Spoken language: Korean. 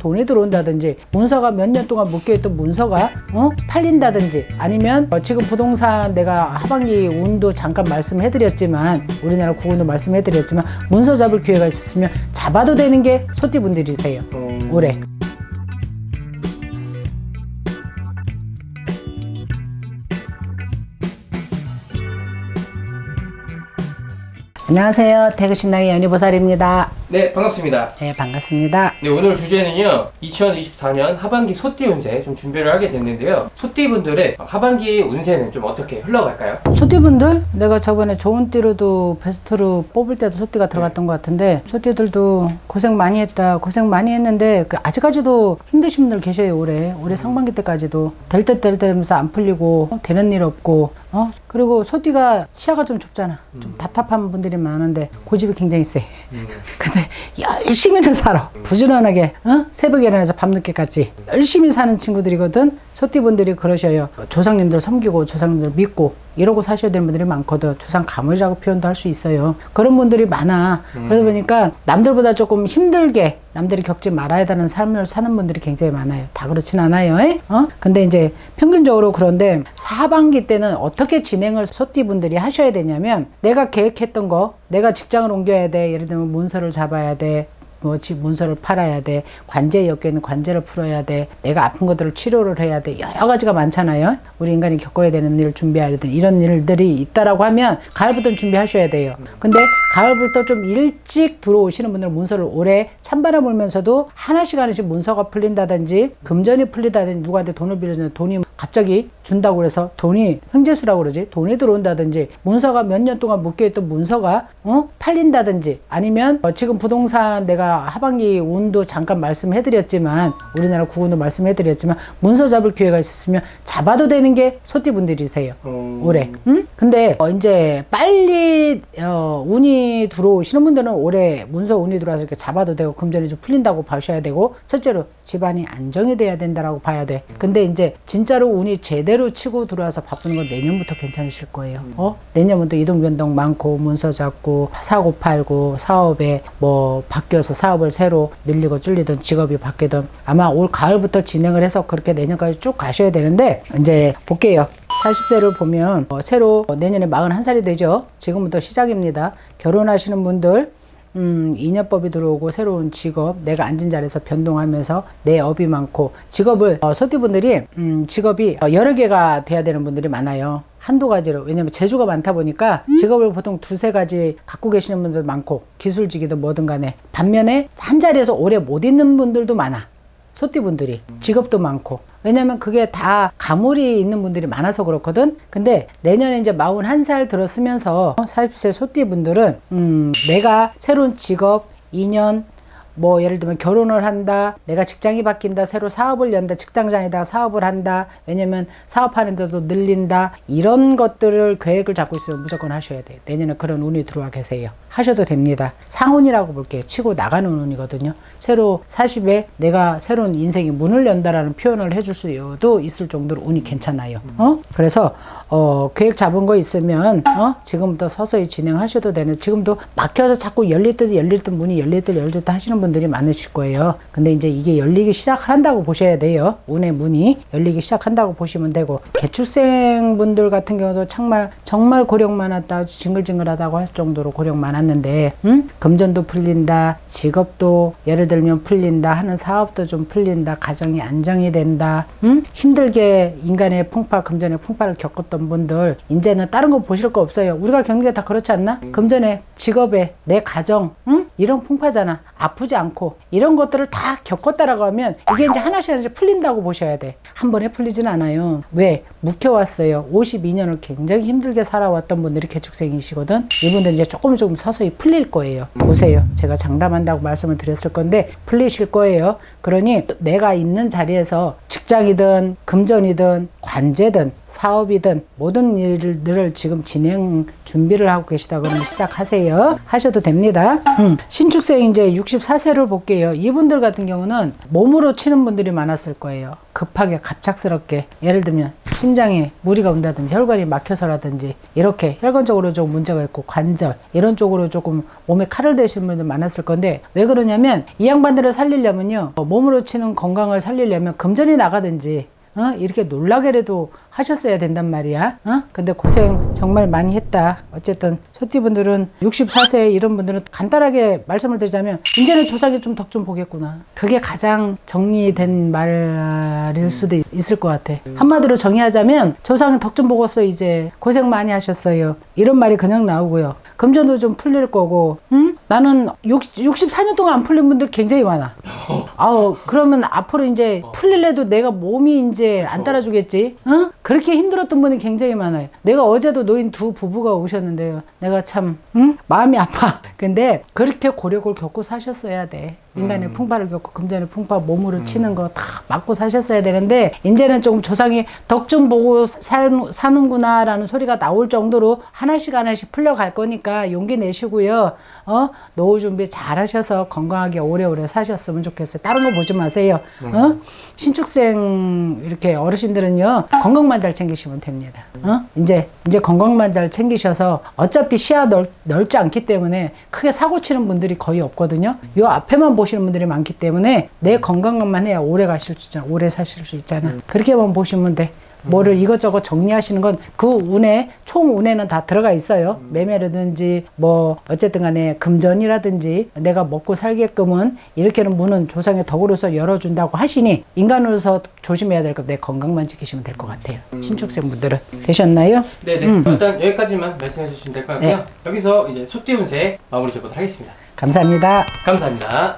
돈이 들어온다든지, 문서가 몇 년 동안 묶여있던 문서가 팔린다든지, 아니면 지금 부동산 내가 하반기 운도 잠깐 말씀해드렸지만, 우리나라 구운도 말씀해드렸지만, 문서 잡을 기회가 있었으면 잡아도 되는 게 소띠분들이세요. 올해. 안녕하세요. 대구신당의 연희보살입니다. 네, 반갑습니다. 네, 반갑습니다. 네, 오늘 주제는요, 2024년 하반기 소띠 운세 좀 준비를 하게 됐는데요. 소띠분들의 하반기 운세는 좀 어떻게 흘러갈까요? 소띠분들, 내가 저번에 좋은 띠로도 베스트로 뽑을 때도 소띠가 들어갔던 것 같은데, 소띠들도 고생 많이 했다, 고생 많이 했는데 아직까지도 힘드신 분들 계셔요. 올해 상반기 때까지도 될 때 하면서 안 풀리고 되는 일 없고, 그리고 소띠가 시야가 좀 좁잖아. 좀 답답한 분들이 많은데 고집이 굉장히 세. 근데 열심히는 살아. 부지런하게 새벽에 일어나서 밤늦게까지 열심히 사는 친구들이거든. 소띠분들이 그러셔요. 조상님들 섬기고 조상님들 믿고 이러고 사셔야 되는 분들이 많거든. 조상 가문이라고 표현도 할 수 있어요. 그런 분들이 많아. 그러다 보니까 남들보다 조금 힘들게, 남들이 겪지 말아야 되는 삶을 사는 분들이 굉장히 많아요. 다 그렇진 않아요. 근데 이제 평균적으로, 그런데 하반기 때는 어떻게 진행을 소띠분들이 하셔야 되냐면, 내가 계획했던 거, 내가 직장을 옮겨야 돼. 예를 들면 문서를 잡아야 돼. 문서를 팔아야 돼. 관제에 엮여있는 관제를 풀어야 돼. 내가 아픈 것들을 치료를 해야 돼. 여러 가지가 많잖아요. 우리 인간이 겪어야 되는 일을 준비해야 돼. 이런 일들이 있다라고 하면 가을부터 준비하셔야 돼요. 근데 가을부터 좀 일찍 들어오시는 분들은 문서를 올해 찬바람 불면서도 하나씩 문서가 풀린다든지, 금전이 풀린다든지, 누구한테 돈을 빌려주는 돈이 갑자기 준다고 그래서 돈이 횡재수라고 그러지, 돈이 들어온다든지, 문서가 몇 년 동안 묶여있던 문서가 팔린다든지, 아니면 지금 부동산 내가 하반기 운도 잠깐 말씀해드렸지만, 우리나라 구운도 말씀해드렸지만, 문서 잡을 기회가 있었으면 잡아도 되는 게 소띠분들이세요. 올해. 근데 이제 빨리 운이 들어오시는 분들은 올해 문서 운이 들어와서 이렇게 잡아도 되고 금전이 좀 풀린다고 봐셔야 되고, 첫째로 집안이 안정이 돼야 된다라고 봐야 돼. 근데 이제 진짜로 운이 제대로 치고 들어와서 바쁘는 건 내년부터 괜찮으실 거예요. 내년부터 이동 변동 많고, 문서 잡고, 사고 팔고, 사업에 뭐 바뀌어서 사업을 새로 늘리고 줄리든 직업이 바뀌든 아마 올 가을부터 진행을 해서 그렇게 내년까지 쭉 가셔야 되는데, 이제 볼게요. 40세를 보면 새로 내년에 41살이 되죠. 지금부터 시작입니다. 결혼하시는 분들, 인연법이 들어오고, 새로운 직업, 내가 앉은 자리에서 변동하면서 내 업이 많고, 직업을 소띠분들이 직업이 여러 개가 돼야 되는 분들이 많아요. 한두 가지로. 왜냐면 재주가 많다 보니까 직업을 보통 두세 가지 갖고 계시는 분들 많고, 기술직이든 뭐든 간에. 반면에 한 자리에서 오래 못 있는 분들도 많아. 소띠분들이 직업도 많고. 왜냐면 그게 다 가물이 있는 분들이 많아서 그렇거든. 근데 내년에 이제 41살 들었으면서 40세 소띠분들은 내가 새로운 직업, 인연, 뭐 예를 들면 결혼을 한다, 내가 직장이 바뀐다, 새로 사업을 연다, 직장장에다가 사업을 한다, 왜냐면 사업하는데도 늘린다, 이런 것들을 계획을 잡고 있으면 무조건 하셔야 돼요. 내년에 그런 운이 들어와 계세요. 하셔도 됩니다. 상운이라고 볼게요. 치고 나가는 운이거든요. 새로 40에 내가 새로운 인생의 문을 연다라는 표현을 해줄 수도 있을 정도로 운이 괜찮아요. 그래서 계획 잡은 거 있으면 지금부터 서서히 진행하셔도 되는, 지금도 막혀서 자꾸 열릴 듯 문이 열릴 듯 하시는 분들이 많으실 거예요. 근데 이제 이게 열리기 시작한다고 보셔야 돼요. 운의 문이 열리기 시작한다고 보시면 되고, 개출생 분들 같은 경우도 정말 고력 많았다, 징글징글하다고 할 정도로 고력 많았는데, 금전도 풀린다, 직업도 예를 들면 풀린다, 하는 사업도 좀 풀린다, 가정이 안정이 된다, 힘들게 인간의 풍파, 금전의 풍파를 겪었던 분들, 이제는 다른 거 보실 거 없어요. 우리가 겪는 게 다 그렇지 않나? 금전에, 직업에, 내 가정, 이런 풍파잖아. 아프지 않고 이런 것들을 다 겪었다라고 하면 이게 이제 하나씩 풀린다고 보셔야 돼. 한 번에 풀리진 않아요. 왜? 묵혀왔어요. 52년을 굉장히 힘들게 살아왔던 분들이 개축생이시거든. 이분들 이제 조금 서서히 풀릴 거예요. 보세요. 제가 장담한다고 말씀을 드렸을 건데 풀리실 거예요. 그러니 내가 있는 자리에서 직장이든 금전이든 관제든 사업이든 모든 일들을 지금 진행 준비를 하고 계시다 그러면 시작하세요. 하셔도 됩니다. 신축생 이제 64세를 볼게요. 이분들 같은 경우는 몸으로 치는 분들이 많았을 거예요. 급하게 갑작스럽게 예를 들면 심장에 무리가 온다든지 혈관이 막혀서라든지 이렇게 혈관적으로 좀 문제가 있고 관절 이런 쪽으로 조금 몸에 칼을 대시는 분들 많았을 건데 왜 그러냐면 이 양반들을 살리려면요 몸으로 치는 건강을 살리려면 금전이 나가든지 이렇게 놀라게라도 하셨어야 된단 말이야. 근데 고생 정말 많이 했다. 어쨌든 소띠분들은 64세 이런 분들은 간단하게 말씀을 드리자면 이제는 조상이 좀 덕 좀 보겠구나. 그게 가장 정리된 말일 수도 있을 것 같아. 한마디로 정의하자면 조상이 덕 좀 보고서 이제 고생 많이 하셨어요. 이런 말이 그냥 나오고요. 금전도 좀 풀릴 거고 나는 64년 동안 안 풀린 분들 굉장히 많아. 그러면 앞으로 이제 풀릴래도 내가 몸이 이제 안 따라주겠지. 그렇게 힘들었던 분이 굉장히 많아요. 내가 어제도 노인 두 부부가 오셨는데요. 내가 참 마음이 아파. 근데 그렇게 고력을 겪고 사셨어야 돼. 인간의 풍파를 겪고 금전의 풍파 몸으로 치는 거 다 맞고 사셨어야 되는데 이제는 조금 조상이 덕 좀 보고 사는구나 라는 소리가 나올 정도로 하나씩 하나씩 풀려갈 거니까 용기 내시고요. 노후 준비 잘 하셔서 건강하게 오래오래 사셨으면 좋겠어요. 다른 거 보지 마세요. 신축생 이렇게 어르신들은요 건강만 잘 챙기시면 됩니다. 이제 건강만 잘 챙기셔서 어차피 시야 넓지 않기 때문에 크게 사고 치는 분들이 거의 없거든요. 요 앞에만 보시는 분들이 많기 때문에 내 건강만 해야 오래 가실 수 있잖아. 오래 사실 수 있잖아. 그렇게만 보시면 돼. 뭐를 이것저것 정리하시는 건 그 운에 총 운에는 다 들어가 있어요. 매매라든지 뭐 어쨌든 간에 금전이라든지 내가 먹고 살게끔은 이렇게는 문은 조상의 덕으로서 열어준다고 하시니 인간으로서 조심해야 될 거 내 건강만 지키시면 될 것 같아요. 신축생 분들은 되셨나요? 네네. 일단 여기까지만 말씀해 주시면 될 것 같고요. 네. 여기서 이제 소띠 운세 마무리 짓도록 하겠습니다. 감사합니다. 감사합니다.